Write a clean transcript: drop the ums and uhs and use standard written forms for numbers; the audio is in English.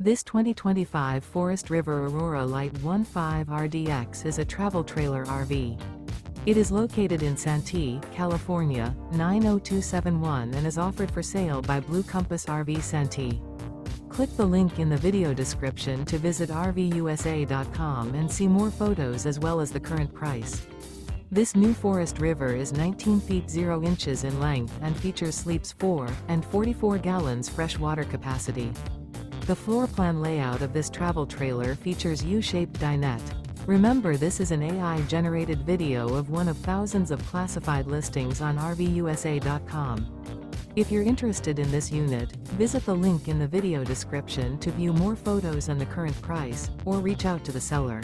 This 2025 Forest River Aurora Light 15 RDX is a travel trailer RV. It is located in Santee, California, 90271 and is offered for sale by Blue Compass RV Santee. Click the link in the video description to visit RVUSA.com and see more photos as well as the current price. This new Forest River is 19 feet 0 inches in length and features sleeps 4 and 44 gallons fresh water capacity. The floor plan layout of this travel trailer features U-Shaped Dinette. Remember, this is an AI-generated video of one of thousands of classified listings on RVUSA.com. If you're interested in this unit, visit the link in the video description to view more photos and the current price, or reach out to the seller.